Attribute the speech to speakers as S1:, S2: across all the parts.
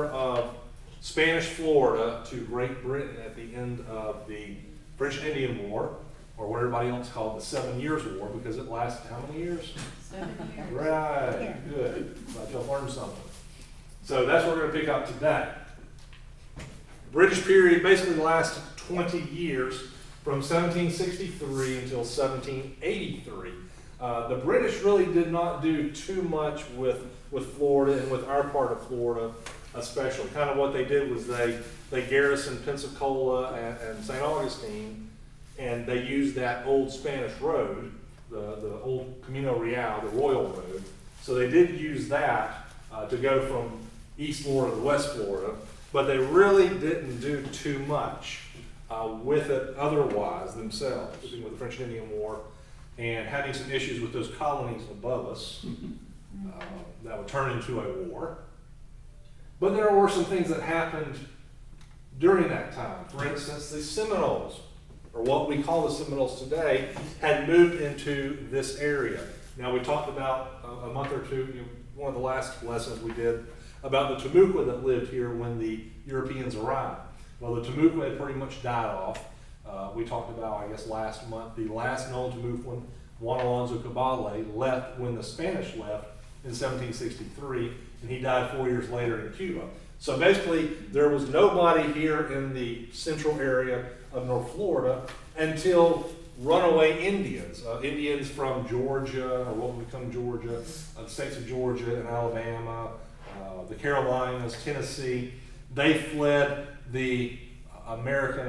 S1: transfer of Spanish Florida to Great Britain at the end of the French and Indian War, or what everybody else called the 7 Years' War, because it lasted how many years?
S2: 7 years.
S1: Right, good. Glad y'all learned something. So that's what we're going to pick up today. British period basically lasted 20 years, from 1763 until 1783. The British really did not do too much with Florida and with our part of Florida especially. Kind of what they did was they garrisoned Pensacola and St. Augustine, and they used that old Spanish road, the old Camino Real, the Royal Road. So they did use that to go from East Florida to West Florida, but they really didn't do too much with it otherwise themselves, with the French and Indian War, and having some issues with those colonies above us that would turn into a war. But there were some things that happened during that time. For instance, the Seminoles, or what we call the Seminoles today, had moved into this area. Now, we talked about a month or two, one of the last lessons we did, about the Timucua that lived here when the Europeans arrived. Well, the Timucua had pretty much died off. We talked about, I guess, last month, the last known Timucuan, Juan Alonso Cabale, left when the Spanish left in 1763, and he died 4 years later in Cuba. So basically, there was nobody here in the central area of North Florida until runaway Indians, Indians from Georgia, or what would become Georgia, the states of Georgia and Alabama, the Carolinas, Tennessee. They fled the American,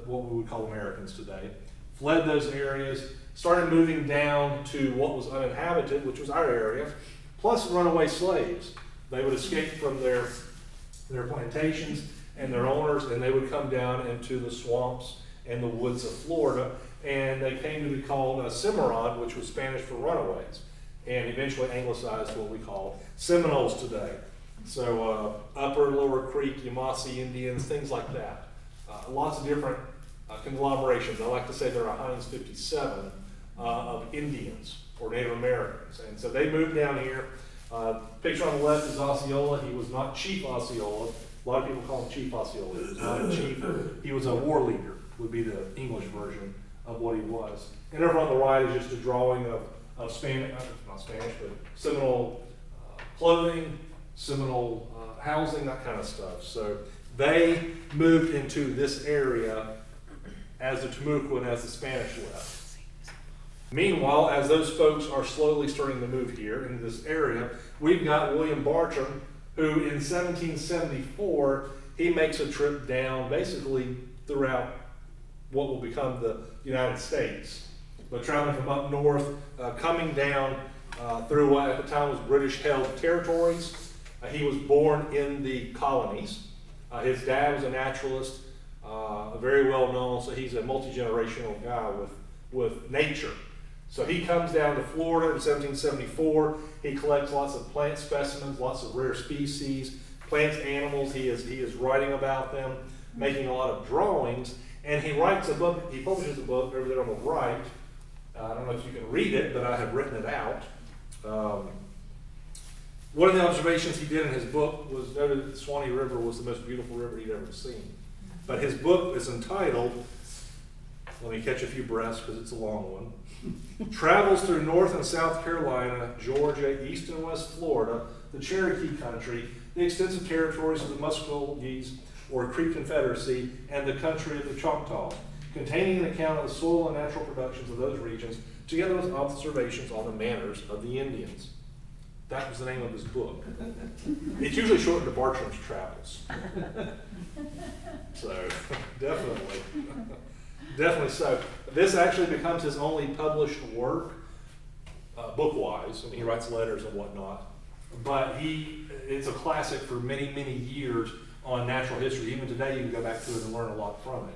S1: what we would call Americans today, fled those areas, started moving down to what was uninhabited, which was our area, plus runaway slaves. They would escape from their plantations and their owners, and they would come down into the swamps and the woods of Florida, and they came to be called a Cimarron, which was Spanish for runaways, and eventually anglicized to what we call Seminoles today. So Upper and Lower Creek, Yamasee Indians, things like that. Lots of different conglomerations. I like to say there are Heinz 57 of Indians or Native Americans. And so they moved down here. Picture on the left is Osceola. He was not Chief Osceola. A lot of people call him Chief Osceola. He was not a chief. He was a war leader, would be the English version of what he was. And over on the right is just a drawing of Spanish, not Spanish, but Seminole clothing, Seminole housing, that kind of stuff. So they moved into this area as the Timucua and as the Spanish left. Meanwhile, as those folks are slowly starting to move here into this area, we've got William Bartram, who in 1774, he makes a trip down basically throughout what will become the United States. But traveling from up north, coming down through what at the time was British-held territories. He was born in the colonies. His dad was a naturalist, very well known, so he's a multi-generational guy with nature. So he comes down to Florida in 1774. He collects lots of plant specimens, lots of rare species, plants, animals. He is writing about them, making a lot of drawings, and he writes a book. He publishes a book over there on the right. I don't know if you can read it, but I have written it out. One of the observations he did in his book was noted that the Suwannee River was the most beautiful river he'd ever seen. But his book is entitled, let me catch a few breaths because it's a long one, Travels Through North and South Carolina, Georgia, East and West Florida, the Cherokee Country, the extensive territories of the Muscogees or Creek Confederacy, and the country of the Choctaws, containing an account of the soil and natural productions of those regions, together with observations on the manners of the Indians. That was the name of his book. It's usually shortened to Bartram's Travels. So, definitely so. This actually becomes his only published work, book-wise. I mean, he writes letters and whatnot. But it's a classic for many, many years on natural history. Even today, you can go back to it and learn a lot from it.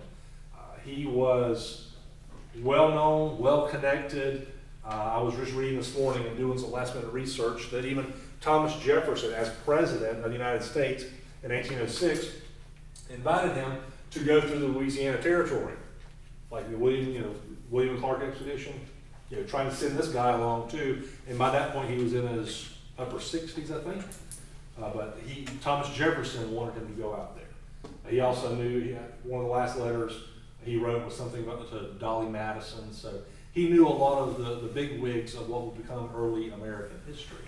S1: He was well-known, well-connected. I was just reading this morning and doing some last-minute research that even Thomas Jefferson, as president of the United States in 1806, invited him to go through the Louisiana Territory, like the William and Clark expedition. Trying to send this guy along too. And by that point, he was in his upper 60s, I think. but Thomas Jefferson wanted him to go out there. He also knew, one of the last letters he wrote was something about to Dolly Madison, so he knew a lot of the big wigs of what would become early American history.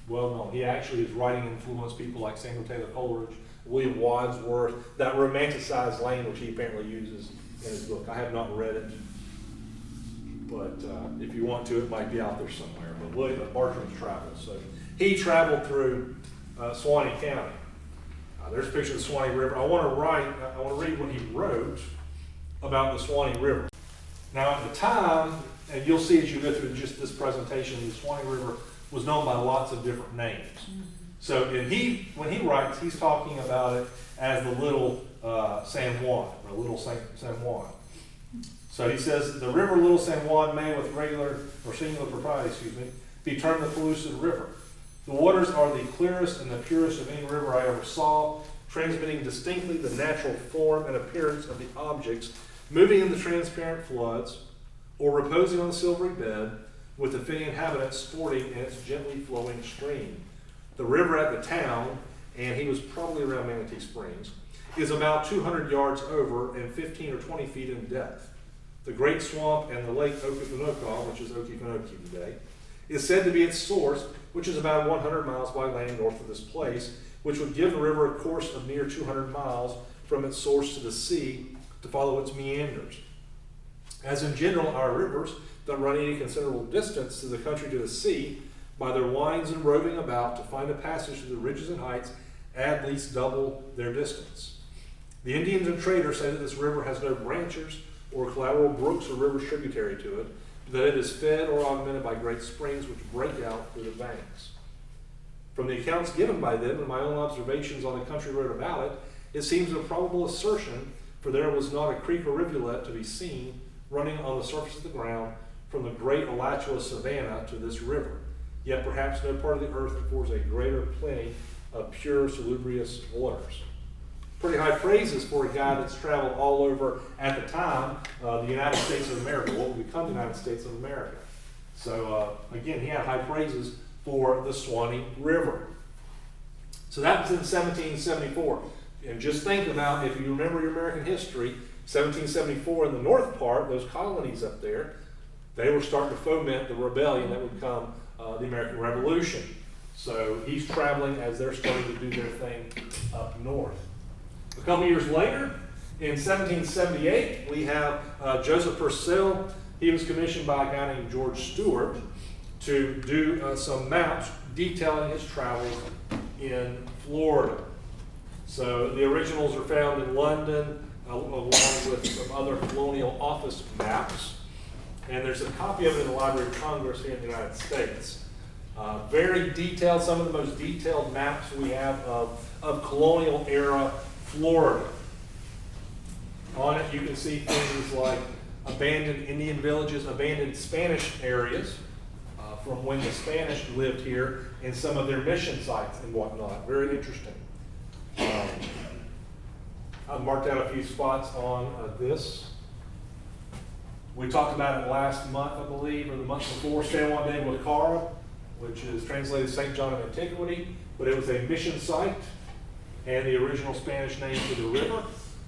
S1: Well known. He actually, his writing influenced people like Samuel Taylor Coleridge, William Wadsworth, that romanticized language he apparently uses in his book. I have not read it, but if you want to, it might be out there somewhere. But Bartram's traveled. So he traveled through Suwannee County. There's a picture of the Suwannee River. I want to read what he wrote about the Suwannee River. Now at the time, and you'll see as you go through just this presentation, the Suwannee River was known by lots of different names. So when he writes, he's talking about it as the Little San Juan, or Little San Juan. So he says, the river Little San Juan may, with regular or singular propriety, be termed the Pellucid River. The waters are the clearest and the purest of any river I ever saw, transmitting distinctly the natural form and appearance of the objects moving in the transparent floods, or reposing on the silvery bed, with the finny inhabitants sporting in its gently flowing stream. The river at the town, and he was probably around Manatee Springs, is about 200 yards over and 15 or 20 feet in depth. The great swamp and the lake Okefenokee, which is Okefenokee today, is said to be its source, which is about 100 miles by land north of this place, which would give the river a course of near 200 miles from its source to the sea to follow its meanders. As in general, our rivers that run any considerable distance to the country to the sea, by their winds and roving about to find a passage through the ridges and heights, at least double their distance. The Indians and traders say that this river has no branches or collateral brooks or rivers tributary to it, but that it is fed or augmented by great springs which break out through the banks. From the accounts given by them and my own observations on the country road about it, it seems a probable assertion, for there was not a creek or rivulet to be seen running on the surface of the ground from the great Alachua savanna to this river. Yet perhaps no part of the earth affords a greater plenty of pure salubrious waters. Pretty high praises for a guy that's traveled all over, at the time, the United States of America, what would become the United States of America. So again, he had high praises for the Suwannee River. So that was in 1774. And just think about, if you remember your American history, 1774 in the north part, those colonies up there, they were starting to foment the rebellion that would become the American Revolution. So he's traveling as they're starting to do their thing up north. A couple years later, in 1778, we have Joseph Purcell. He was commissioned by a guy named George Stewart to do some maps detailing his travels in Florida. So the originals are found in London, along with some other colonial office maps. And there's a copy of it in the Library of Congress here in the United States. Very detailed, some of the most detailed maps we have of colonial era Florida. On it you can see things like abandoned Indian villages, abandoned Spanish areas from when the Spanish lived here, and some of their mission sites and whatnot. Very interesting. I've marked out a few spots on this. We talked about it last month, I believe, or the month before, San Juan de Guacara, which is translated St. John of Antiquity, but it was a mission site and the original Spanish name for the river.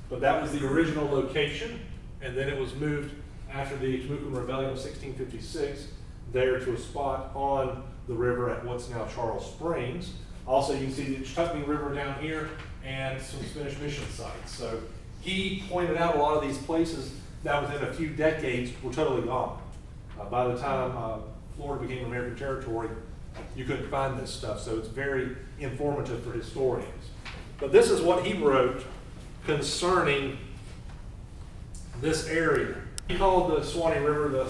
S1: But that was the original location, and then it was moved after the Timucuan Rebellion of 1656 there to a spot on the river at what's now Charles Springs. Also, you can see the Chutney River down here and some Spanish mission sites. So he pointed out a lot of these places that within a few decades were totally gone. By the time Florida became American territory, you couldn't find this stuff, so it's very informative for historians. But this is what he wrote concerning this area. He called the Suwannee River,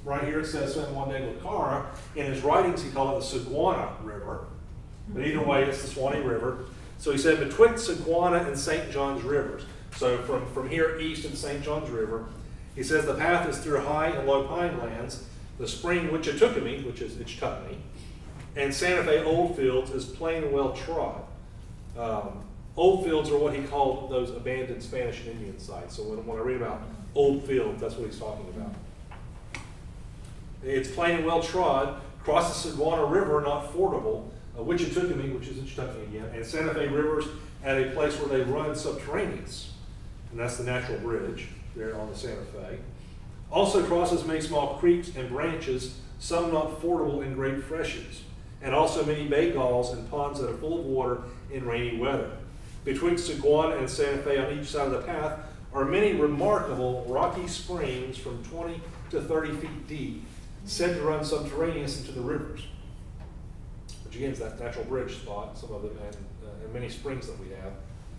S1: right here it says San Juan de Guacara. In his writings he called it the Saguana River. But either way, it's the Suwannee River. So he said, betwixt Saguana and St. John's rivers. So from here east in St. John's River, he says the path is through high and low pine lands. The spring Wichituckamee, which is Ichtuckney, and Santa Fe Old Fields is plain and well trod. Old fields are what he called those abandoned Spanish and Indian sites. So when I read about old fields, that's what he's talking about. It's plain and well trod, crosses the Saguana River, not fordable, Wichita, which is in Kentucky again, and Santa Fe rivers at a place where they run subterraneous, and that's the natural bridge there on the Santa Fe. Also crosses many small creeks and branches, some not fordable in great freshets, and also many bay galls and ponds that are full of water in rainy weather. Betwixt Suwannee and Santa Fe on each side of the path are many remarkable rocky springs from 20 to 30 feet deep, said to run subterraneous into the rivers. Which again is that natural bridge spot, some of them, and many springs that we have.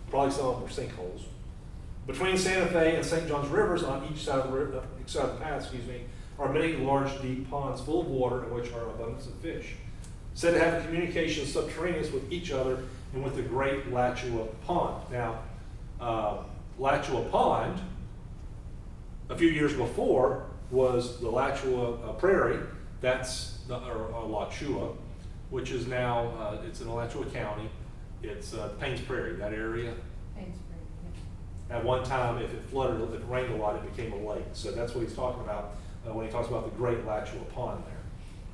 S1: Probably some of them are sinkholes. Between Santa Fe and St. John's rivers on each side of the path, are many large, deep ponds full of water in which are abundance of fish, said to have a communication subterraneous with each other and with the great Lachua Pond. Now, Lachua Pond, a few years before, was the Lachua Prairie, that's or Lachua, which is now, it's in Alachua County. It's Paynes Prairie, that area.
S2: Paynes Prairie, yeah.
S1: At one time, if it flooded, if it rained a lot, it became a lake. So that's what he's talking about when he talks about the Great Lachua Pond there.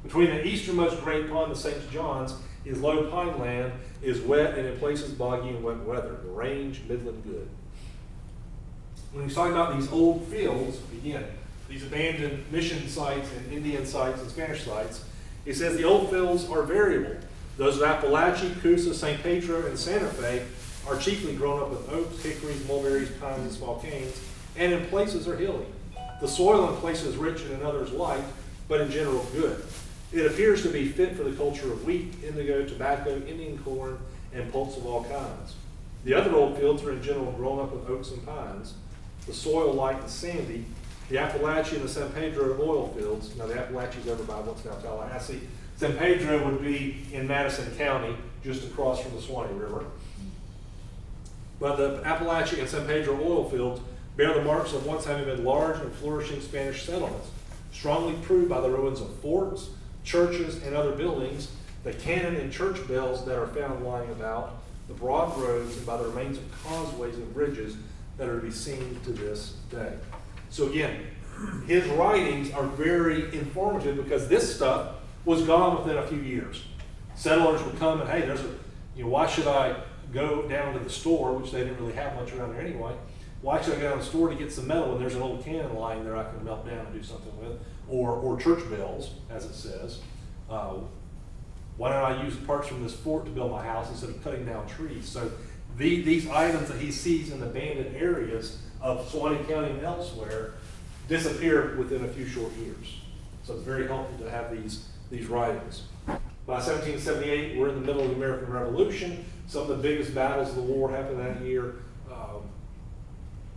S1: Between the easternmost Great Pond and St. John's is low pine land, is wet and in places boggy and wet weather. The range, midland good. When he's talking about these old fields, again, these abandoned mission sites and Indian sites and Spanish sites, he says the old fields are variable. Those of Appalachia, Coosa, St. Pedro, and Santa Fe are chiefly grown up with oaks, hickories, mulberries, pines, and small canes, and in places are hilly. The soil in places rich and in others light, but in general good. It appears to be fit for the culture of wheat, indigo, tobacco, Indian corn, and pulse of all kinds. The other old fields are in general grown up with oaks and pines. The soil light and sandy. The Appalachia and the San Pedro are oil fields. Now the Appalachia is over by what's now Tallahassee. San Pedro would be in Madison County, just across from the Suwannee River. But the Appalachia and San Pedro oil fields bear the marks of once having been large and flourishing Spanish settlements, strongly proved by the ruins of forts, churches, and other buildings, the cannon and church bells that are found lying about, the broad roads, and by the remains of causeways and bridges that are to be seen to this day. So again, his writings are very informative because this stuff was gone within a few years. Settlers would come and, hey, there's a, why should I go down to the store, which they didn't really have much around there anyway. Why should I go down to the store to get some metal when there's an old cannon lying there I can melt down and do something with? Or church bells, as it says. Why don't I use parts from this fort to build my house instead of cutting down trees? So these items that he sees in abandoned areas of Suwannee County and elsewhere disappear within a few short years. So it's very helpful to have these writings. By 1778, we're in the middle of the American Revolution. Some of the biggest battles of the war happened that year.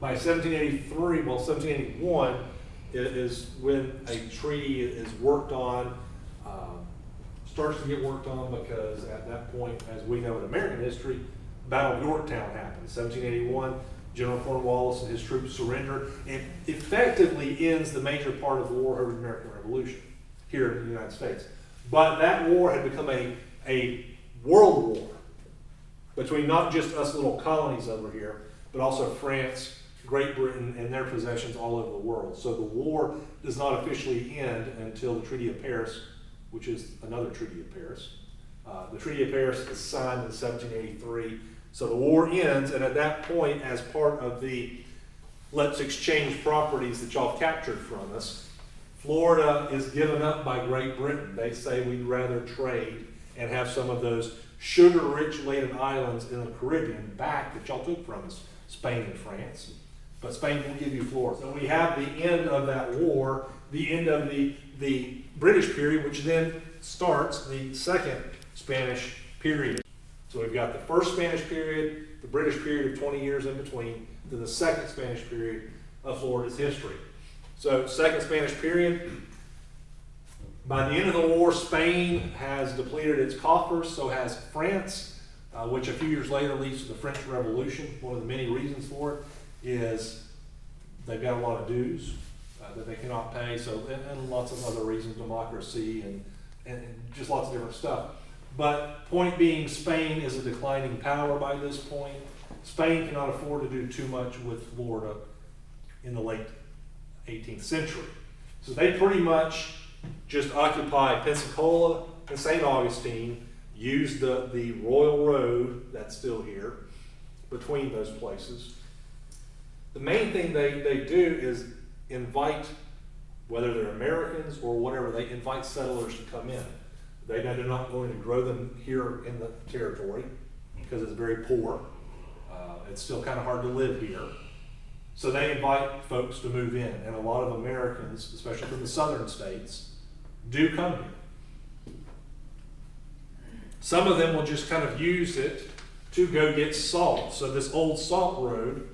S1: By 1781 is when a treaty is worked on, starts to get worked on, because at that point, as we know in American history, the Battle of Yorktown happened. 1781, General Cornwallis and his troops surrender, and effectively ends the major part of the war over the American Revolution here in the United States. But that war had become a world war between not just us little colonies over here, but also France, Great Britain, and their possessions all over the world. So the war does not officially end until the Treaty of Paris, which is another Treaty of Paris. The Treaty of Paris is signed in 1783. So the war ends, and at that point, as part of the let's exchange properties that y'all captured from us, Florida is given up by Great Britain. They say we'd rather trade and have some of those sugar-rich laden islands in the Caribbean back that y'all took from us, Spain and France. But Spain will give you Florida. So we have the end of that war, the end of the British period, which then starts the second Spanish period. So we've got the first Spanish period, the British period of 20 years in between, then the second Spanish period of Florida's history. So second Spanish period, by the end of the war, Spain has depleted its coffers, so has France, which a few years later leads to the French Revolution. One of the many reasons for it is they've got a lot of dues that they cannot pay, so and lots of other reasons, democracy and just lots of different stuff. But point being, Spain is a declining power by this point. Spain cannot afford to do too much with Florida in the late 18th century. So they pretty much just occupy Pensacola and St. Augustine, used the Royal Road that's still here between those places. The main thing they do is invite, whether they're Americans or whatever, they invite settlers to come in. They know they're not going to grow them here in the territory because it's very poor. It's still kind of hard to live here. So they invite folks to move in, and a lot of Americans, especially from the southern states, do come here. Some of them will just kind of use it to go get salt. So this old salt road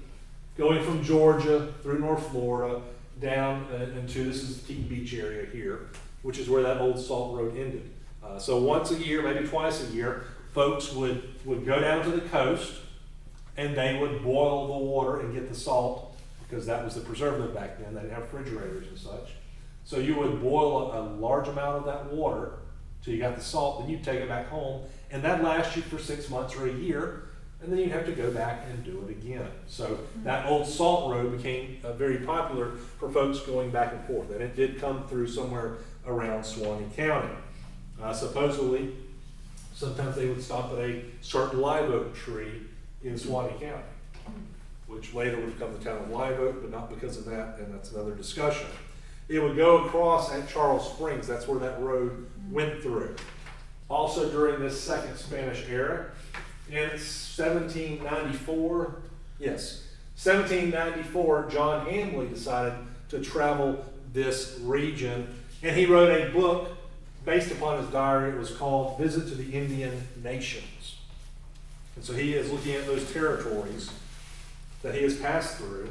S1: going from Georgia through North Florida down into, this is the Keaton Beach area here, which is where that old salt road ended. So once a year, maybe twice a year, folks would go down to the coast and they would boil the water and get the salt, because that was the preservative back then. They didn't have refrigerators and such. So you would boil a large amount of that water till you got the salt, then you'd take it back home, and that lasts you for 6 months or a year, and then you'd have to go back and do it again. So that old salt road became very popular for folks going back and forth, and it did come through somewhere around Suwannee County. Supposedly, sometimes they would stop at a certain live oak tree in Suwannee County, which later would become the town of Live Oak, but not because of that, and that's another discussion. It would go across at Charles Springs. That's where that road went through. Also during this Second Spanish era, in 1794, 1794, John Hambly decided to travel this region, and he wrote a book based upon his diary. It was called Visit to the Indian Nations. And so he is looking at those territories that he has passed through,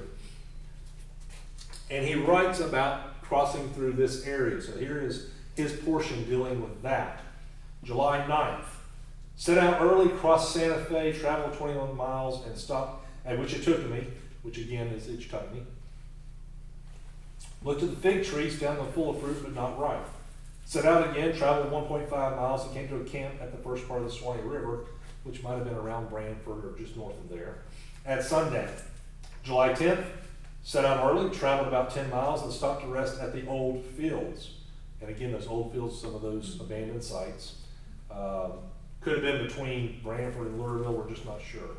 S1: and he writes about crossing through this area. So here is his portion dealing with that. July 9th, set out early, crossed Santa Fe, traveled 21 miles, and stopped at Wichituckamy, which again is Ichtuckamy. Looked at the fig trees, found them full of fruit but not ripe. Set out again, traveled 1.5 miles, and came to a camp at the first part of the Suwannee River, which might have been around Branford or just north of there, at sundown. July 10th, set out early, traveled about 10 miles, and stopped to rest at the old fields. And again, those old fields, some of those abandoned sites. Could have been between Branford and Louisville, we're just not sure.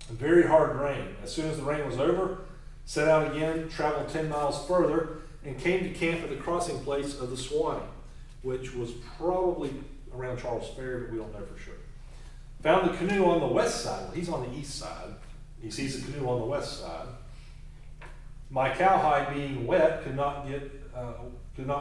S1: A very hard rain. As soon as the rain was over, set out again, traveled 10 miles further, and came to camp at the crossing place of the Suwannee, which was probably around Charles Ferry, but we don't know for sure. Found the canoe on the west side. Well, he's on the east side. He sees the canoe on the west side. My cowhide, being wet, could not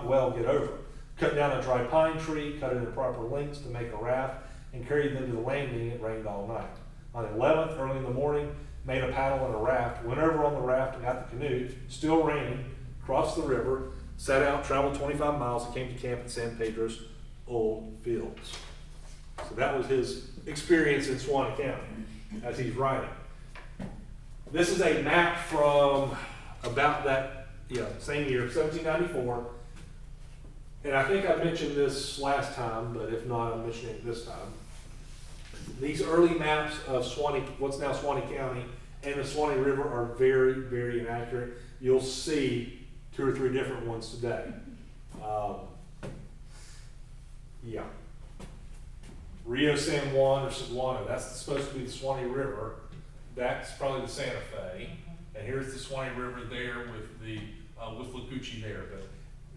S1: well get over. Cut down a dry pine tree, cut it in proper lengths to make a raft, and carried them to the landing. It rained all night. On the 11th, early in the morning, made a paddle and a raft, went over on the raft and got the canoe, still raining, crossed the river, set out, traveled 25 miles, and came to camp at San Pedro's old fields. So that was his experience in Suwannee County as he's writing. This is a map from about that, same year, 1794. And I think I mentioned this last time, but if not, I'm mentioning it this time. These early maps of Suwannee, what's now Suwannee County, and the Suwannee River are very, very inaccurate. You'll see 2 or 3 different ones today. Rio San Juan or Cebuano, that's supposed to be the Suwannee River. That's probably the Santa Fe. And here's the Suwannee River there with the with Lacucci there, but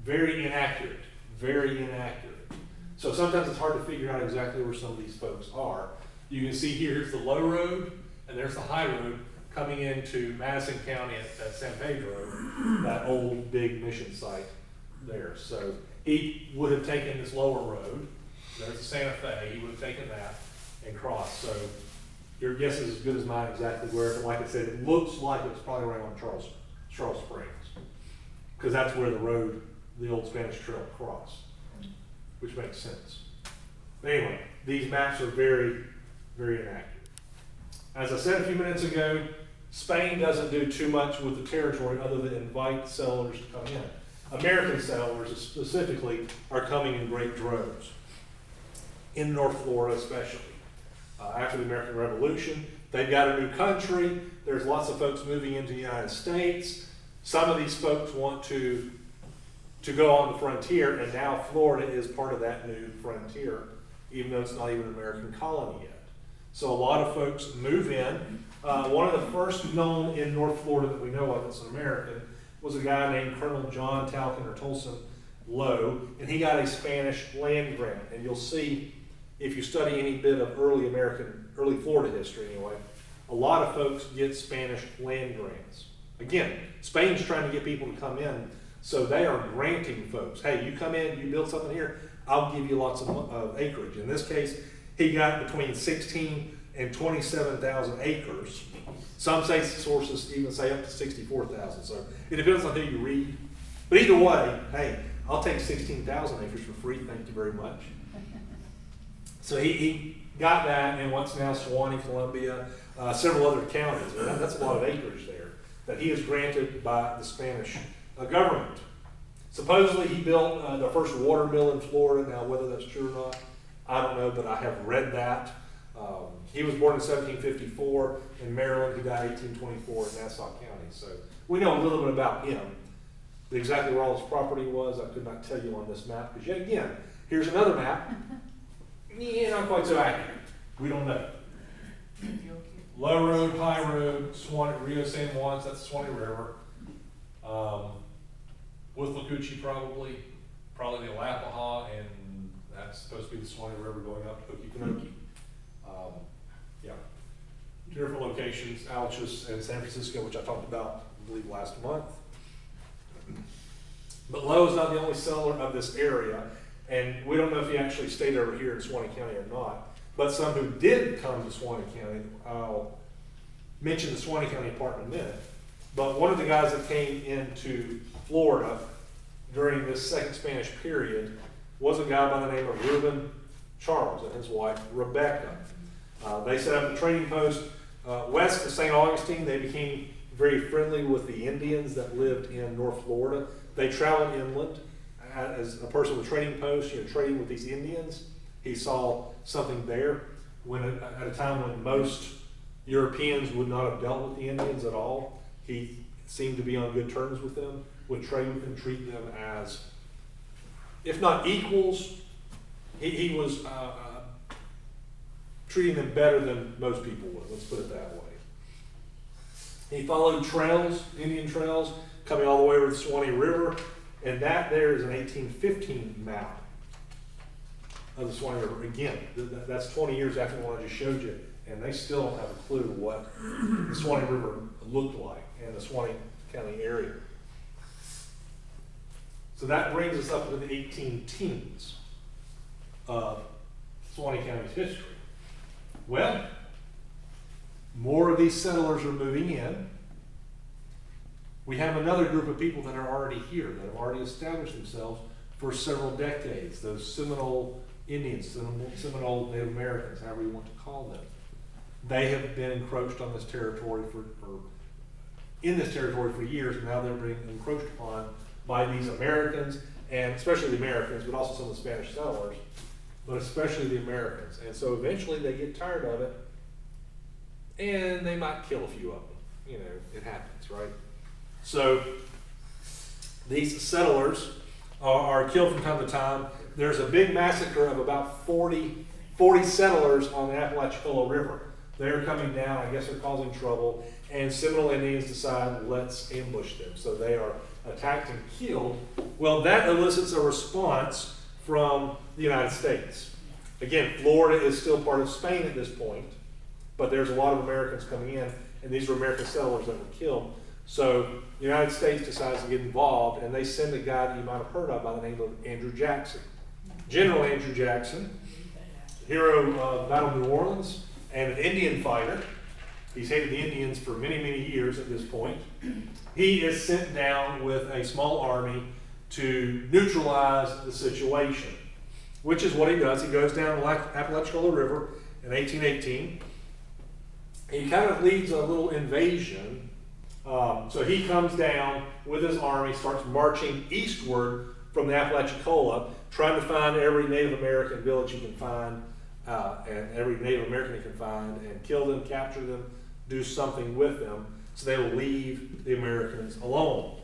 S1: very inaccurate, very inaccurate. So sometimes it's hard to figure out exactly where some of these folks are. You can see here's the low road, and there's the high road coming into Madison County at San Pedro, that old big mission site there. So he would have taken this lower road. There's the Santa Fe. He would have taken that and crossed. So your guess is as good as mine exactly where. But like I said, it looks like it's probably right on Charles Springs, because that's where the road, the old Spanish Trail, crossed, which makes sense. But anyway, these maps are very, very inaccurate. As I said a few minutes ago, Spain doesn't do too much with the territory other than invite settlers to come in. American settlers specifically are coming in great droves, in North Florida especially. After the American Revolution, they've got a new country. There's lots of folks moving into the United States. Some of these folks want to go on the frontier, and now Florida is part of that new frontier even though it's not even an American colony yet. So a lot of folks move in. One of the first known in North Florida that we know of that's an American was a guy named Colonel John Talcott or Tolson Lowe, and he got a Spanish land grant. And you'll see, if you study any bit of early Florida history anyway, a lot of folks get Spanish land grants. Again, Spain's trying to get people to come in, so they are granting folks, hey, you come in, you build something here, I'll give you lots of acreage. In this case, he got between 16 and 27,000 acres. Some sources even say up to 64,000, so it depends on who you read. But either way, hey, I'll take 16,000 acres for free, thank you very much. So he got that in what's now Suwannee, Columbia, several other counties. That's a lot of acreage there that he is granted by the Spanish government. Supposedly he built the first water mill in Florida. Now whether that's true or not, I don't know, but I have read that. He was born in 1754 in Maryland. He died in 1824 in Nassau County. So we know a little bit about him. Exactly where all his property was, I could not tell you on this map, because yet again, here's another map. Yeah, not quite so accurate. We don't know. Low Road, High Road, Rio San Juan, that's the Suwannee River. Withlacoochee probably the Alapaha, and that's supposed to be the Suwannee River going up to Okefenokee. Yeah, two different locations, Altus and San Francisco, which I talked about, I believe, last month. But Lowe is not the only settler of this area, and we don't know if he actually stayed over here in Suwannee County or not. But some who did come to Suwannee County, I'll mention the Suwannee County part in a minute. But one of the guys that came into Florida during this second Spanish period was a guy by the name of Reuben Charles and his wife Rebecca. They set up a trading post west of St. Augustine. They became very friendly with the Indians that lived in North Florida. They traveled inland as a person with a trading post, trading with these Indians. He saw something there at a time when most Europeans would not have dealt with the Indians at all. He seemed to be on good terms with them, would trade with them, treat them as, if not equals, he was treating them better than most people would, let's put it that way. He followed trails, Indian trails, coming all the way over the Suwannee River, and that there is an 1815 map of the Suwannee River. Again, that's 20 years after the one I just showed you, and they still don't have a clue what the Suwannee River looked like in the Suwannee County area. So that brings us up to the 18 teens of Suwannee County's history. Well, more of these settlers are moving in. We have another group of people that are already here, that have already established themselves for several decades, those Seminole Indians, Seminole Native Americans, however you want to call them. They have been encroached on this territory in this territory for years, and now they're being encroached upon by these Americans, and especially the Americans, but also some of the Spanish settlers, but especially the Americans. And so eventually they get tired of it, and they might kill a few of them. It happens, right? So these settlers are killed from time to time. There's a big massacre of about 40 settlers on the Apalachicola River. They're coming down, I guess they're causing trouble, and Seminole Indians decide, let's ambush them. So they are attacked and killed. Well, that elicits a response from the United States. Again, Florida is still part of Spain at this point, but there's a lot of Americans coming in, and these were American settlers that were killed. So the United States decides to get involved, and they send a guy that you might have heard of by the name of Andrew Jackson. General Andrew Jackson, hero of Battle of New Orleans, and an Indian fighter. He's hated the Indians for many, many years at this point. He is sent down with a small army to neutralize the situation, which is what he does. He goes down the Apalachicola River in 1818. He kind of leads a little invasion. So he comes down with his army, starts marching eastward from the Apalachicola, trying to find every Native American village he can find, and every Native American he can find, and kill them, capture them, do something with them, so they will leave the Americans alone.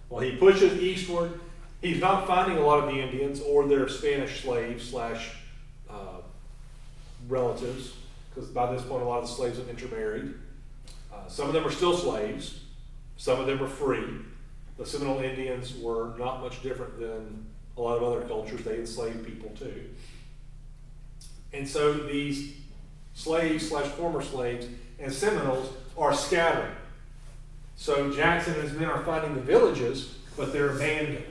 S1: Well, he pushes eastward. He's not finding a lot of the Indians or their Spanish slaves / relatives, because by this point a lot of the slaves have intermarried. Some of them are still slaves, some of them are free. The Seminole Indians were not much different than a lot of other cultures. They enslaved people too. And so these slaves / former slaves and Seminoles are scattering. So Jackson and his men are finding the villages, but they're abandoned.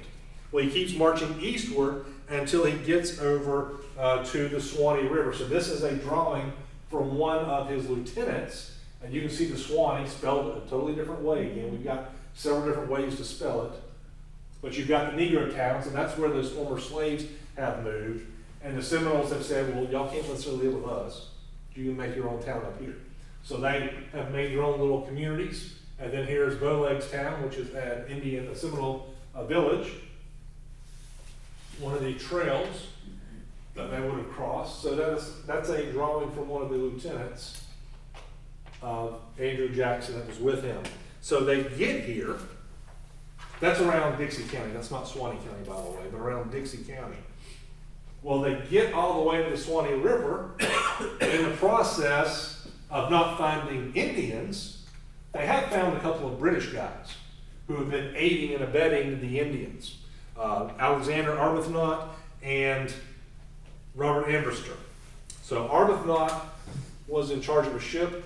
S1: Well, he keeps marching eastward until he gets over to the Suwannee River. So this is a drawing from one of his lieutenants, and you can see the Suwannee spelled a totally different way. Again, we've got several different ways to spell it. But you've got the Negro towns, and that's where those former slaves have moved. And the Seminoles have said, well, y'all can't necessarily live with us. You can make your own town up here. So they have made their own little communities. And then here's Bowlegs Town, which is an a Seminole village. One of the trails that they would have crossed. So that's a drawing from one of the lieutenants of Andrew Jackson that was with him. So they get here. That's around Dixie County. That's not Suwannee County, by the way, but around Dixie County. Well, they get all the way to the Suwannee River. In the process of not finding Indians, they have found a couple of British guys who have been aiding and abetting the Indians. Alexander Arbuthnot and Robert Ambrister. So Arbuthnot was in charge of a ship.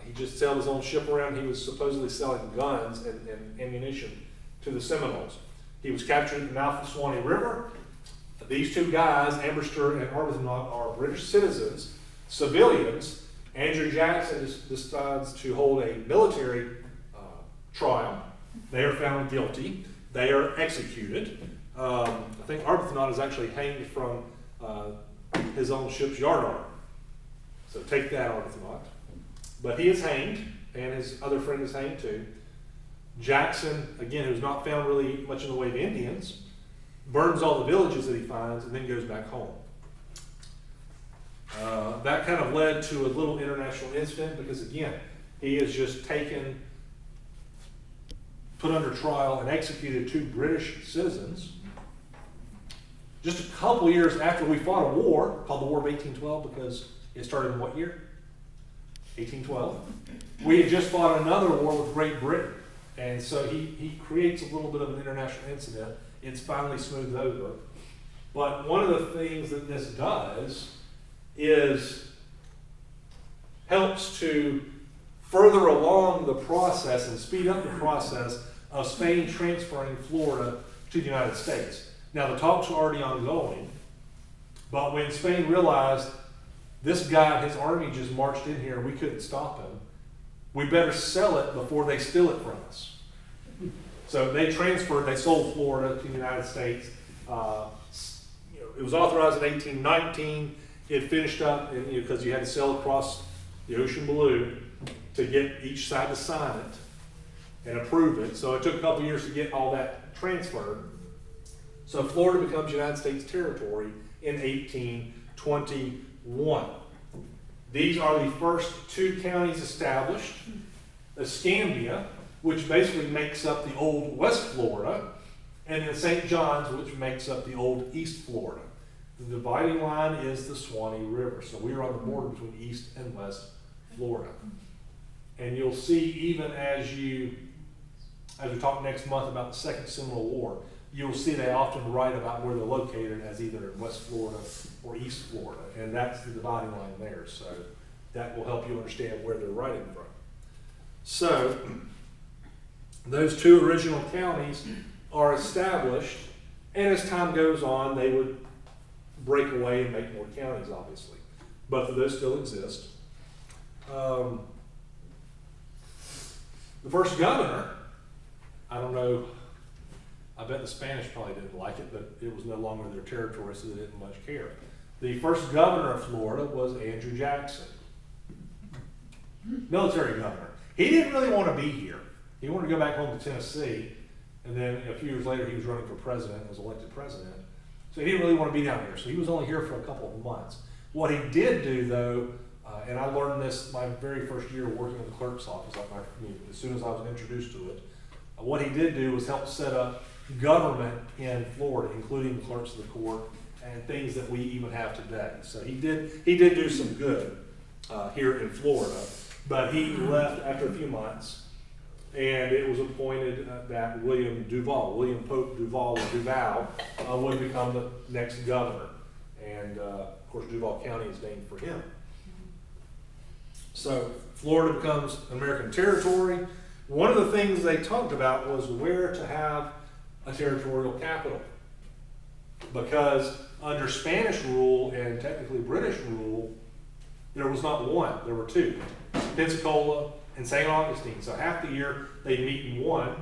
S1: He just sailed his own ship around. He was supposedly selling guns and ammunition to the Seminoles. He was captured at the mouth of the Suwannee River. These two guys, Ambrister and Arbuthnot, are British citizens, civilians. Andrew Jackson decides to hold a military trial. They are found guilty. They are executed. I think Arbuthnot is actually hanged from his own ship's yardarm. So take that, Arbuthnot. But he is hanged, and his other friend is hanged too. Jackson, again, who's not found really much in the way of Indians, burns all the villages that he finds and then goes back home. That kind of led to a little international incident because, again, he has just taken, put under trial, and executed 2 British citizens. Just a couple years after we fought a war called the War of 1812, because it started in what year? 1812. We had just fought another war with Great Britain. And so he creates a little bit of an international incident. It's finally smoothed over. But one of the things that this does is helps to further along the process and speed up the process of Spain transferring Florida to the United States. Now the talks were already ongoing, but when Spain realized this guy, his army just marched in here, we couldn't stop him, we better sell it before they steal it from us. So they sold Florida to the United States. It was authorized in 1819. It finished up because you had to sail across the ocean blue to get each side to sign it and approve it. So it took a couple years to get all that transferred. So Florida becomes United States territory in 1821. These are the first 2 counties established. Escambia, which basically makes up the old West Florida, and then St. John's, which makes up the old East Florida. The dividing line is the Suwannee River. So we are on the border between East and West Florida. And you'll see, even as we talk next month about the Second Seminole War, you'll see they often write about where they're located as either West Florida or East Florida. And that's the dividing line there. So that will help you understand where they're writing from. So those 2 original counties are established, and as time goes on, they would break away and make more counties, obviously. Both of those still exist. The first governor, I don't know, I bet the Spanish probably didn't like it, but it was no longer their territory, so they didn't much care. The first governor of Florida was Andrew Jackson, military governor. He didn't really want to be here. He wanted to go back home to Tennessee, and then a few years later he was running for president and was elected president. So he didn't really want to be down here, so he was only here for a couple of months. What he did do, though, and I learned this my very first year working in the clerk's office, as soon as I was introduced to it, what he did do was help set up government in Florida, including the clerks of the court and things that we even have today. So he did do some good here in Florida, but he left after a few months, and it was appointed that William Pope Duval would become the next governor. And of course, Duval County is named for him. So Florida becomes an American territory. One of the things they talked about was where to have a territorial capital. Because under Spanish rule and technically British rule, there was not one, there were two. Pensacola and St. Augustine. So half the year they meet in one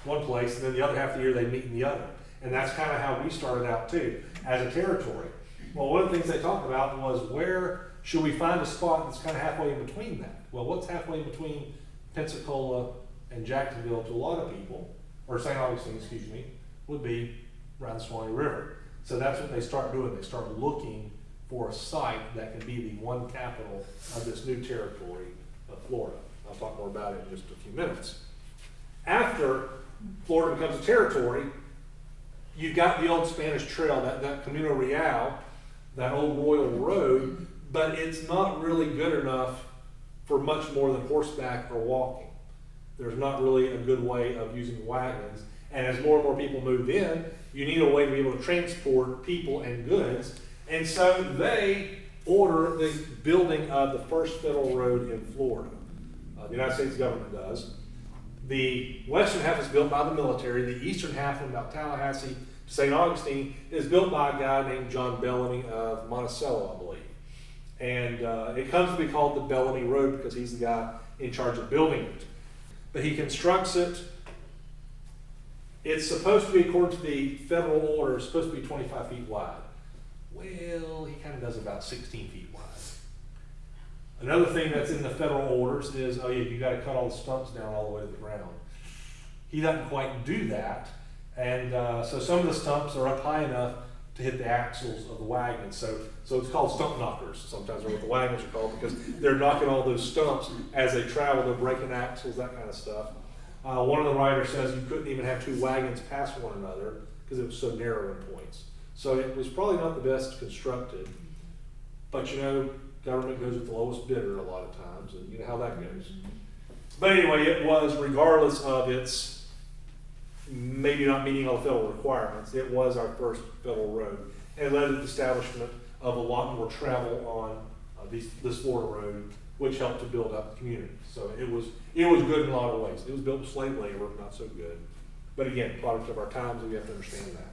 S1: place, and then the other half of the year they meet in the other. And that's kind of how we started out too, as a territory. Well, one of the things they talked about was where should we find a spot that's kind of halfway in between that? Well, what's halfway between Pensacola and Jacksonville to a lot of people, or St. Augustine, excuse me, would be around the Suwannee River. So that's what they start doing. They start looking for a site that can be the one capital of this new territory of Florida. I'll talk more about it in just a few minutes. After Florida becomes a territory, you've got the old Spanish Trail, that Camino Real, that old Royal Road, but it's not really good enough for much more than horseback or walking. There's not really a good way of using wagons. And as more and more people move in, you need a way to be able to transport people and goods. And so they order the building of the first federal road in Florida. The United States government does. The western half is built by the military. The eastern half, from about Tallahassee to St. Augustine, is built by a guy named John Bellamy of Monticello, I believe. And it comes to be called the Bellamy Road because he's the guy in charge of building it. But he constructs it. It's supposed to be, according to the federal order, it's supposed to be 25 feet wide. Well, he kind of does about 16 feet wide. Another thing that's in the federal orders is, oh yeah, you got to cut all the stumps down all the way to the ground. He doesn't quite do that, and so some of the stumps are up high enough to hit the axles of the wagon. So it's called stump knockers sometimes, or what the wagons are called, because they're knocking all those stumps as they travel. They're breaking axles, that kind of stuff. One of the writers says you couldn't even have two wagons pass one another because it was so narrow in points. So it was probably not the best constructed, but you know, government goes with the lowest bidder a lot of times, and you know how that goes. But anyway, it was, regardless of its maybe not meeting all the federal requirements, it was our first federal road, and it led to the establishment of a lot more travel on this Florida road, which helped to build up the community. So it was good in a lot of ways. It was built with slave labor, not so good. But again, product of our times, and we have to understand that.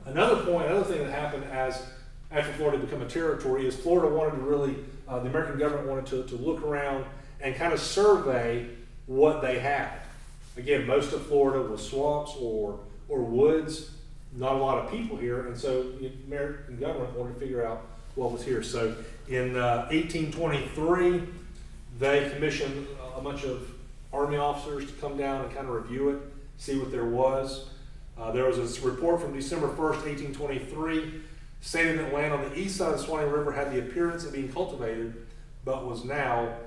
S1: Another thing that happened after Florida became a territory is Florida wanted to really, the American government wanted to look around and kind of survey what they had. Again, most of Florida was swamps or woods, not a lot of people here, and so the American government wanted to figure out what was here. So in 1823, they commissioned a bunch of Army officers to come down and kind of review it, see what there was. There was this report from December 1st, 1823, stating that land on the east side of the Suwannee River had the appearance of being cultivated, but was now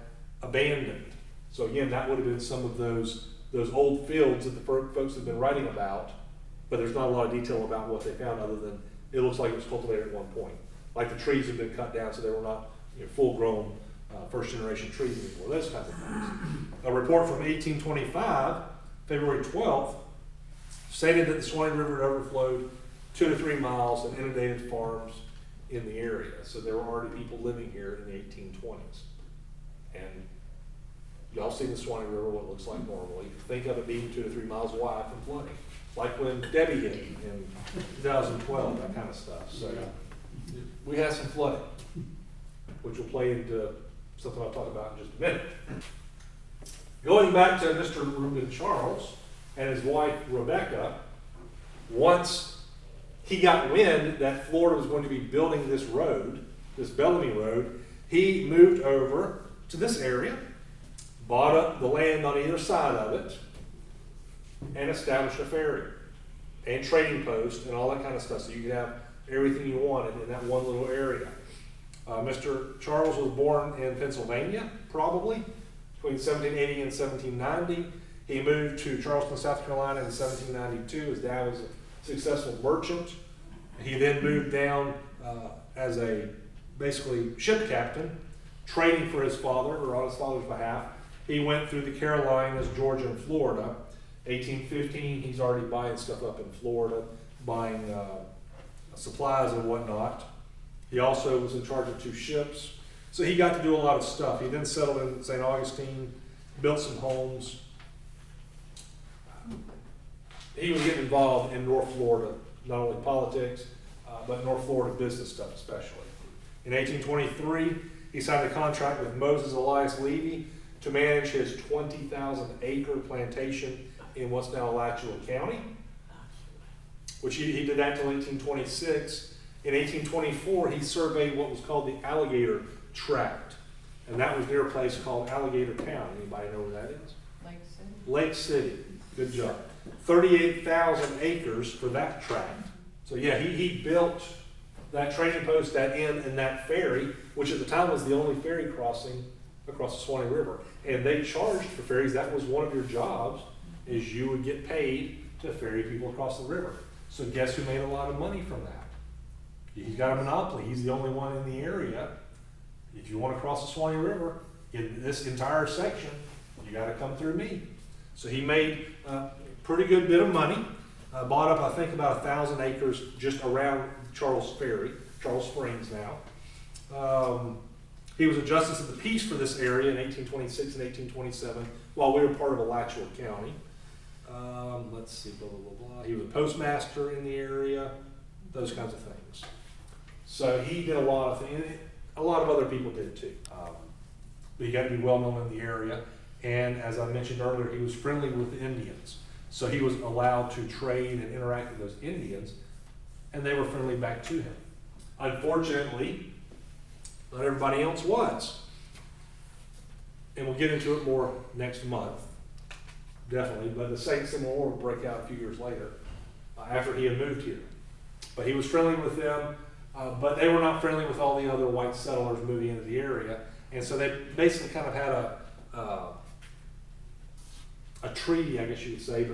S1: abandoned. So again, that would have been some of those old fields that the folks have been writing about, but there's not a lot of detail about what they found other than it looks like it was cultivated at one point. Like the trees have been cut down so they were not full-grown first generation trees anymore, those kinds of things. A report from 1825, February 12th, stated that the Suwannee River had overflowed 2 to 3 miles and inundated farms in the area. So there were already people living here in the 1820s. And y'all see the Suwannee River, what it looks like normally. Think of it being 2 to 3 miles wide from flooding. Like when Debbie hit in 2012, that kind of stuff. So we had some flooding, which will play into something I'll talk about in just a minute. Going back to Mr. Reuben Charles and his wife Rebecca, once he got wind that Florida was going to be building this road, this Bellamy Road, he moved over to this area, bought up the land on either side of it, and established a ferry and trading post and all that kind of stuff, so you could have everything you wanted in that one little area. Mr. Charles was born in Pennsylvania, probably, between 1780 and 1790. He moved to Charleston, South Carolina in 1792. His dad was a successful merchant He then moved down as a basically ship captain, trading for his father or on his father's behalf. He went through the Carolinas, Georgia, and Florida. 1815, he's already buying stuff up in Florida, buying supplies and whatnot. He also was in charge of 2 ships. So he got to do a lot of stuff. He then settled in St. Augustine, built some homes. He was getting involved in North Florida, not only politics, but North Florida business stuff especially. In 1823, he signed a contract with Moses Elias Levy to manage his 20,000 acre plantation in what's now Alachua County, which he did that until 1826. In 1824, he surveyed what was called the Alligator Tract, and that was near a place called Alligator Town. Anybody know where that is?
S2: Lake City.
S1: Lake City. Good job. 38,000 acres for that tract. So yeah, he built that trading post, that inn, and that ferry, which at the time was the only ferry crossing across the Suwannee River. And they charged for ferries. That was one of your jobs, is you would get paid to ferry people across the river. So guess who made a lot of money from that? He's got a monopoly. He's the only one in the area. If you want to cross the Suwannee River in this entire section, you got to come through me. So he made a pretty good bit of money. Bought up, I think, about 1,000 acres just around Charles Springs now. He was a justice of the peace for this area in 1826 and 1827 while we were part of Alachua County. Let's see, blah, blah, blah, blah. He was a postmaster in the area, those kinds of things. So he did a lot of things. A lot of other people did too. But he got to be well known in the area. And as I mentioned earlier, he was friendly with the Indians. So he was allowed to trade and interact with those Indians, and they were friendly back to him. Unfortunately, not everybody else was. And we'll get into it more next month, definitely. But the Second Seminole War would break out a few years later after he had moved here. But he was friendly with them, but they were not friendly with all the other white settlers moving into the area. And so they basically kind of had a treaty, I guess you would say,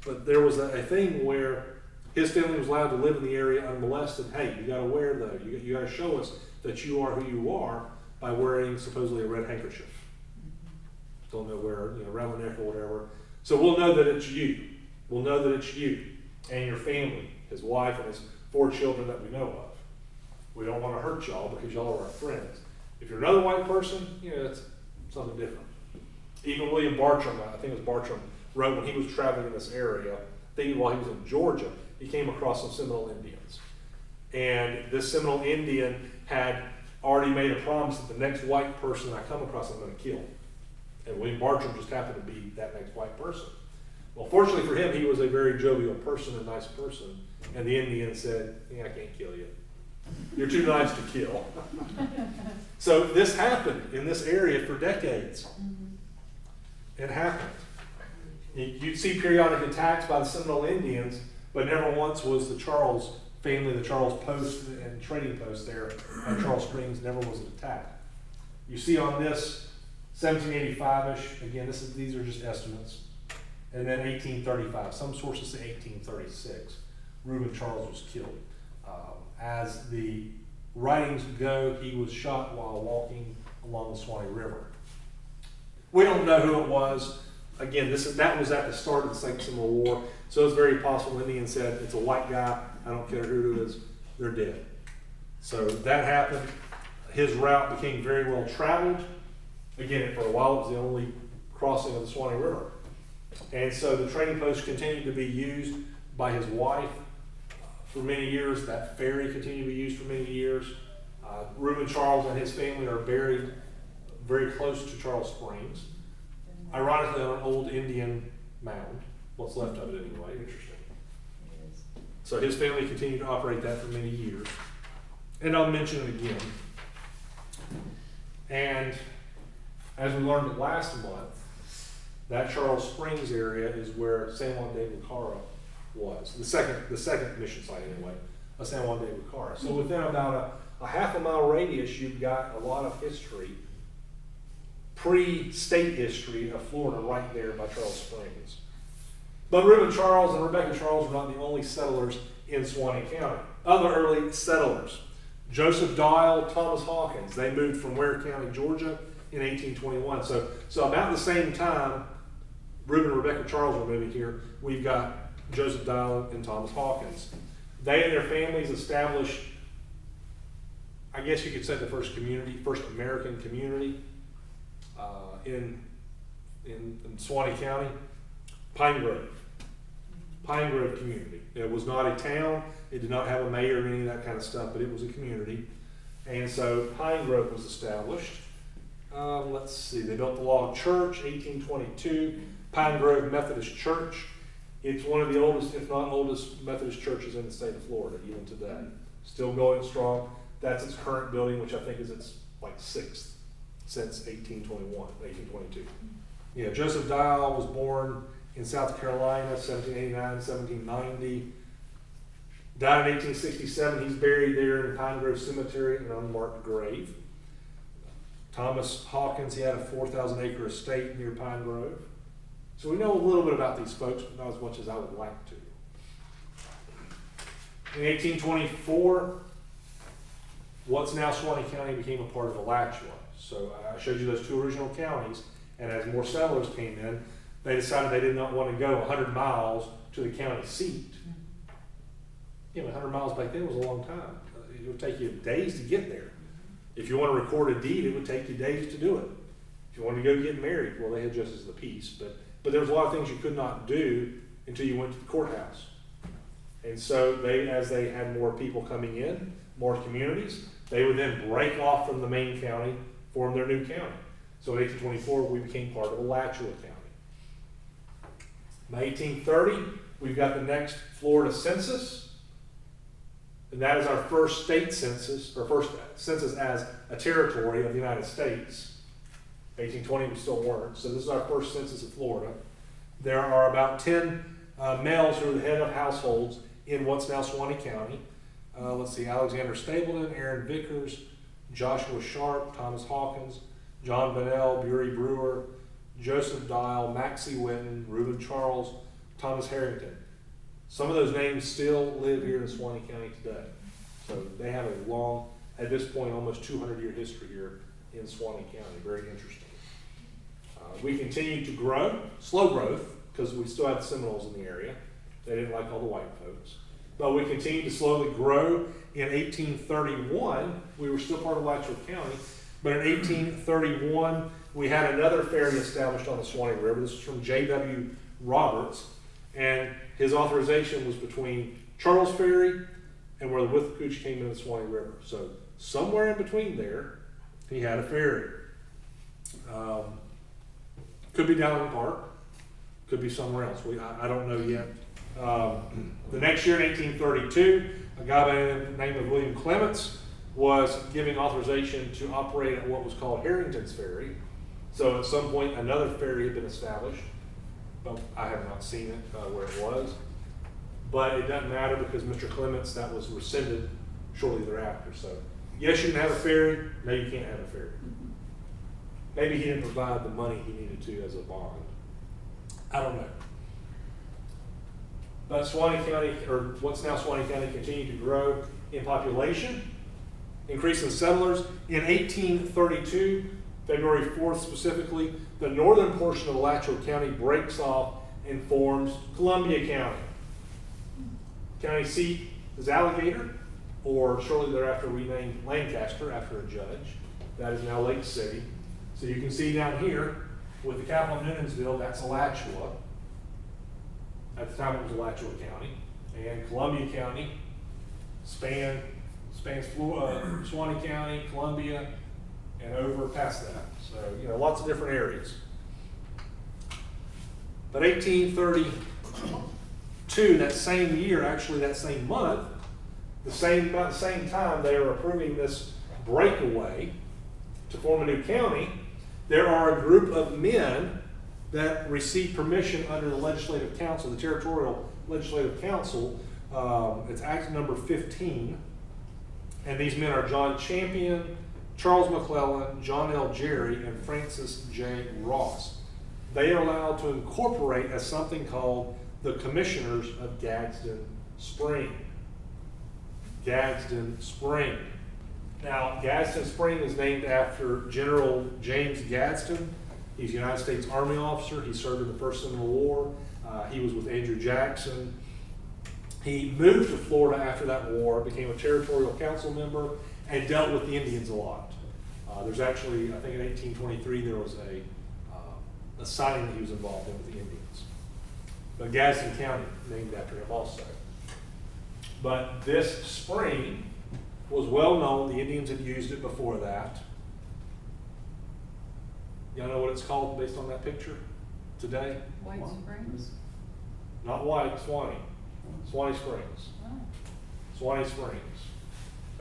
S1: but there was a thing where his family was allowed to live in the area unmolested. Hey, you got to wear though. You got to show us that you are who you are by wearing supposedly a red handkerchief. Don't know where, around the neck or whatever. So we'll know that it's you. We'll know that it's you and your family, his wife and his 4 children that we know of. We don't want to hurt y'all because y'all are our friends. If you're another white person, it's something different. Even William Bartram, I think it was Bartram, wrote when he was traveling in this area, thinking while he was in Georgia, he came across some Seminole Indians. And this Seminole Indian had already made a promise that the next white person I come across, I'm going to kill. And William Bartram just happened to be that next white person. Well, fortunately for him, he was a very jovial person, a nice person. And the Indian said, I can't kill you. You're too nice to kill. So this happened in this area for decades. It happened. You'd see periodic attacks by the Seminole Indians, but never once was the Charles family, the Charles post and trading post there at Charles Springs, never was it attacked. You see on this 1785-ish, again, these are just estimates, and then 1835. Some sources say 1836. Reuben Charles was killed. As the writings go, he was shot while walking along the Suwannee River. We don't know who it was. Again, that was at the start of the Second Seminole War, so it's very possible Indian said, it's a white guy, I don't care who it is, they're dead. So that happened. His route became very well traveled. Again, for a while it was the only crossing of the Suwannee River. And so the trading post continued to be used by his wife for many years. That ferry continued to be used for many years. Reuben Charles and his family are buried very close to Charles Springs. Ironically, on an old Indian mound. What's left of it anyway. Interesting. So his family continued to operate that for many years. And I'll mention it again. And as we learned last month, that Charles Springs area is where San Juan de Lucara was. The second mission site anyway, of San Juan de Lucara. So within about a half a mile radius, you've got a lot of history, pre-state history of Florida right there by Charles Springs. But Reuben Charles and Rebecca Charles were not the only settlers in Suwannee County. other early settlers. Joseph Dial, Thomas Hawkins, they moved from Ware County, Georgia in 1821. So about the same time Reuben and Rebecca Charles were moving here, we've got Joseph Dial and Thomas Hawkins. They and their families established, I guess you could say, the first American community in Suwannee County, Pine Grove community. It was not a town, it did not have a mayor or any of that kind of stuff, but it was a community. And so Pine Grove was established. Let's see, they built the log church, 1822, Pine Grove Methodist Church. It's one of the oldest, if not oldest, Methodist churches in the state of Florida, even today. Still going strong. That's its current building, which I think is its like sixth since 1822. Yeah, Joseph Dial was born in South Carolina, 1789, 1790. Died in 1867. He's buried there in Pine Grove Cemetery, an unmarked grave. Thomas Hawkins, he had a 4,000 acre estate near Pine Grove. So we know a little bit about these folks, but not as much as I would like to. In 1824, what's now Suwannee County became a part of Alachua. So I showed you those two original counties, and as more settlers came in, they decided they did not want to go 100 miles to the county seat. You know, 100 miles back then was a long time. It would take you days to get there. If you want to record a deed, it would take you days to do it. If you wanted to go get married, well, they had justice of the peace, but there was a lot of things you could not do until you went to the courthouse. And so as they had more people coming in, more communities, they would then break off from the main county, form their new county. So in 1824, we became part of Alachua County. By 1830, we've got the next Florida census, and that is our first state census, or first census as a territory of the United States. 1820, we still weren't, so this is our first census of Florida. There are about 10 males who are the head of households in what's now Suwannee County. Let's see, Alexander Stapleton, Aaron Vickers, Joshua Sharp, Thomas Hawkins, John Bonnell, Bury Brewer, Joseph Dial, Maxie Witten, Reuben Charles, Thomas Harrington. Some of those names still live here in Suwannee County today. So they have a long, at this point, almost 200-year history here in Suwannee County. Very interesting. We continue to grow, slow growth, because we still have the Seminoles in the area. They didn't like all the white folks. But we continue to slowly grow. In 1831, we were still part of Alachua County, but in 1831, we had another ferry established on the Suwannee River. This was from J.W. Roberts, and his authorization was between Charles Ferry and where the Withlacoochee came into the Suwannee River. So somewhere in between there, he had a ferry. Could be Dowling Park, could be somewhere else. I don't know yet. The next year in 1832, a guy by the name of William Clements was giving authorization to operate at what was called Harrington's Ferry. So at some point, another ferry had been established, but I have not seen it where it was. But it doesn't matter because Mr. Clements, that was rescinded shortly thereafter. So yes, you can have a ferry, no, you can't have a ferry. Maybe he didn't provide the money he needed to as a bond. I don't know. But Suwannee County, or what's now Suwannee County, continued to grow in population, increase in settlers. In 1832, February 4th specifically, the northern portion of Alachua County breaks off and forms Columbia County. County seat is Alligator, or shortly thereafter renamed Lancaster after a judge. That is now Lake City. So you can see down here with the capital of Newmansville, that's Alachua. At the time it was Alachua County. And Columbia County spans Suwannee County, Columbia, and over past that. So, you know, lots of different areas. But 1832, that same year, actually that same month, about the same time they are approving this breakaway to form a new county, there are a group of men that receive permission under the Legislative Council, the Territorial Legislative Council. It's Act number 15. And these men are John Champion, Charles McClellan, John L. Jerry, and Francis J. Ross. They are allowed to incorporate as something called the Commissioners of Gadsden Spring. Gadsden Spring. Now, Gadsden Spring is named after General James Gadsden. He's a United States Army officer. He served in the First Seminole War. He was with Andrew Jackson. He moved to Florida after that war, became a Territorial Council member, and dealt with the Indians a lot. There's actually, I think in 1823, there was a signing that he was involved in with the Indians. But Gadsden County, named after him also. But this spring was well known. The Indians had used it before that. Y'all know what it's called based on that picture today?
S2: White Springs?
S1: Not White, Suwannee. Suwannee Springs.
S2: Oh.
S1: Suwannee Springs.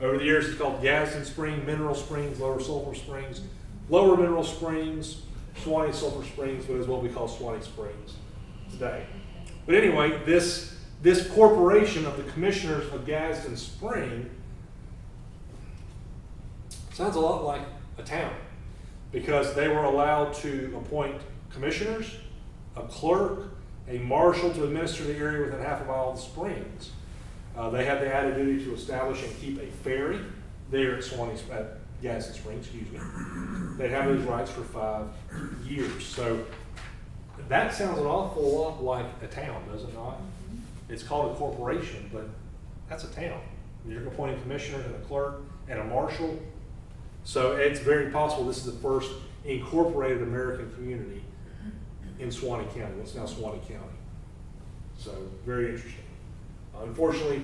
S1: Over the years, it's called Gadsden Spring, Mineral Springs, Lower Sulphur Springs, Lower Mineral Springs, Suwannee Sulphur Springs, but is what we call Suwannee Springs today. But anyway, this corporation of the Commissioners of Gadsden Spring sounds a lot like a town, because they were allowed to appoint commissioners, a clerk, a marshal to administer the area within half a mile of the springs. They had the added duty to establish and keep a ferry there at Gadsden Springs, They'd have those rights for 5 years. So that sounds an awful lot like a town, does it not? It's called a corporation, but that's a town. You're appointing commissioners and a clerk and a marshal. So it's very possible this is the first incorporated American community in Suwannee County, what's now Suwannee County. So very interesting. Unfortunately,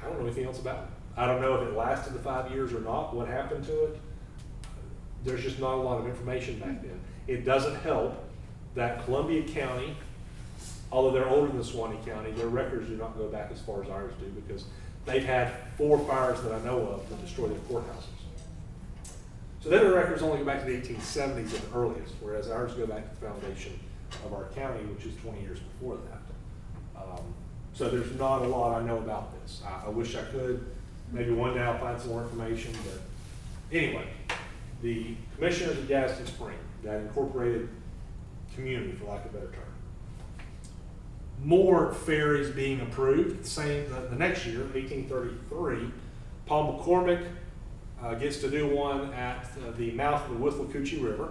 S1: I don't know anything else about it. I don't know if it lasted the 5 years or not, what happened to it. There's just not a lot of information back then. It doesn't help that Columbia County, although they're older than Suwannee County, their records do not go back as far as ours do, because they've had 4 fires that I know of that destroyed their courthouses. So their records only go back to the 1870s at the earliest, whereas ours go back to the foundation of our county, which is 20 years before that. So there's not a lot I know about this. I wish I could. Maybe one day I'll find some more information, but anyway, the Commissioners of Gadsden Spring, that incorporated community, for lack of a better term. More ferries being approved. The next year, 1833, Paul McCormick gets to do one at the mouth of the Withlacoochee River,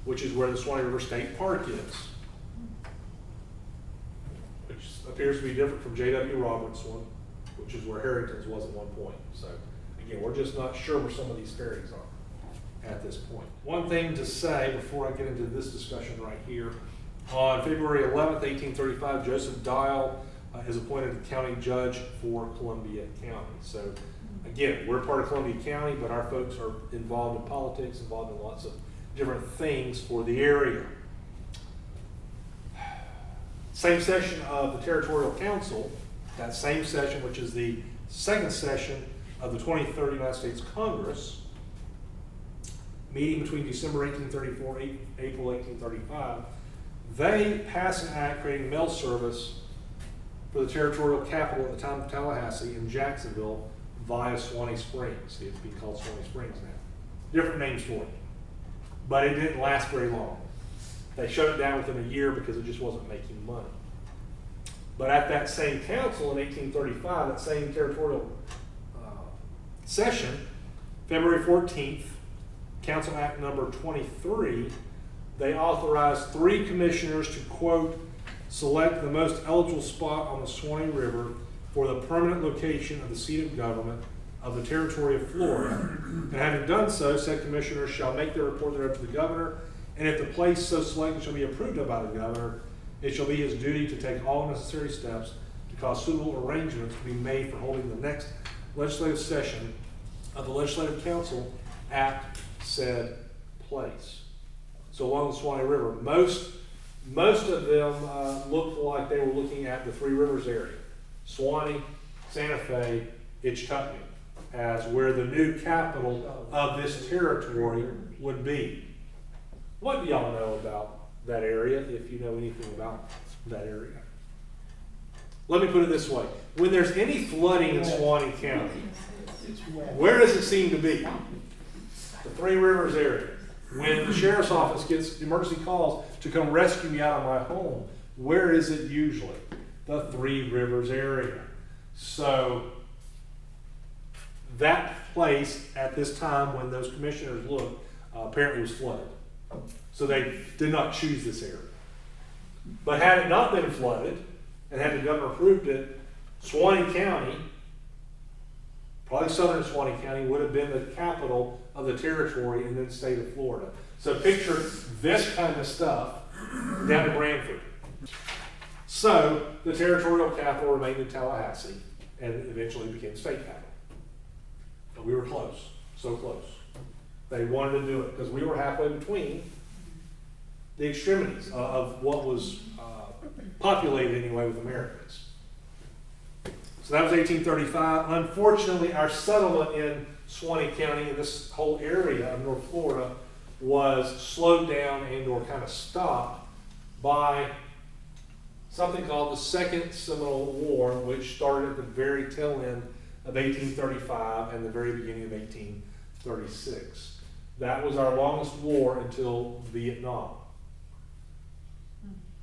S1: which is where the Suwannee River State Park is, which appears to be different from J.W. Roberts' one, which is where Harrington's was at one point. So again, we're just not sure where some of these ferries are at this point. One thing to say before I get into this discussion right here, on February 11th, 1835, Joseph Dial is appointed county judge for Columbia County. So again, we're part of Columbia County, but our folks are involved in politics, involved in lots of different things for the area. Same session of the Territorial Council, that same session, which is the second session of the 23rd United States Congress, meeting between December 1834 and April 1835, they pass an act creating mail service for the Territorial Capital at the time of Tallahassee in Jacksonville via Suwannee Springs. It's being called Suwannee Springs now. Different names for it. But it didn't last very long. They shut it down within a year because it just wasn't making money. But at that same council in 1835, that same territorial session, February 14th, Council Act number 23, they authorized 3 commissioners to, quote, select the most eligible spot on the Suwannee River for the permanent location of the seat of government of the territory of Florida. And having done so, said commissioners shall make their report thereof to the governor, and if the place so selected shall be approved of by the governor, it shall be his duty to take all necessary steps to cause suitable arrangements to be made for holding the next legislative session of the Legislative Council at said place. So along the Suwannee River, most of them looked like they were looking at the Three Rivers area, Suwannee, Santa Fe, Ichtucknee, as where the new capital of this territory would be. What do y'all know about that area, if you know anything about that area? Let me put it this way. When there's any flooding in Suwannee County, where does it seem to be? The Three Rivers area. When the sheriff's office gets emergency calls to come rescue me out of my home, where is it usually? The Three Rivers area. So that place at this time when those commissioners looked, apparently was flooded. So they did not choose this area. But had it not been flooded, and had the governor approved it, Suwannee County, probably southern Suwannee County, would have been the capital of the territory in the state of Florida. So picture this kind of stuff down to Branford. So the territorial capital remained in Tallahassee and eventually became state capital. But we were close, so close. They wanted to do it because we were halfway between the extremities of what was populated anyway with Americans. So that was 1835. Unfortunately, our settlement in Suwannee County, in this whole area of North Florida, was slowed down and or kind of stopped by something called the Second Seminole War, which started at the very tail end of 1835 and the very beginning of 1836. That was our longest war until Vietnam.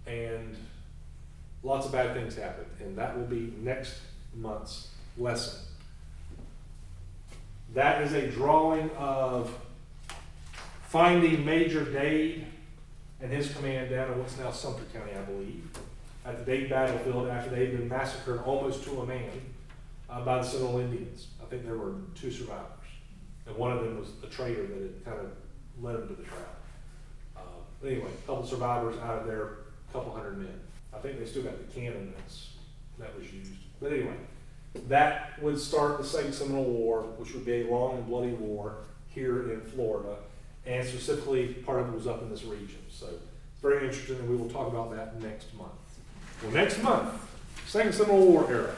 S1: And lots of bad things happened, and that will be next month's lesson. That is a drawing of finding Major Dade and his command down in what's now Sumter County, I believe, at the Dade battlefield after they had been massacred almost to a man by the Seminole Indians. I think there were 2 survivors, and one of them was a traitor that had kind of led them to the trap. But anyway, a couple survivors out of their couple hundred men. I think they still got the cannon that was used. But anyway, that would start the Second Seminole War, which would be a long and bloody war here in Florida. And specifically, part of it was up in this region. So it's very interesting, and we will talk about that next month. Well, next month, Second Seminole War era.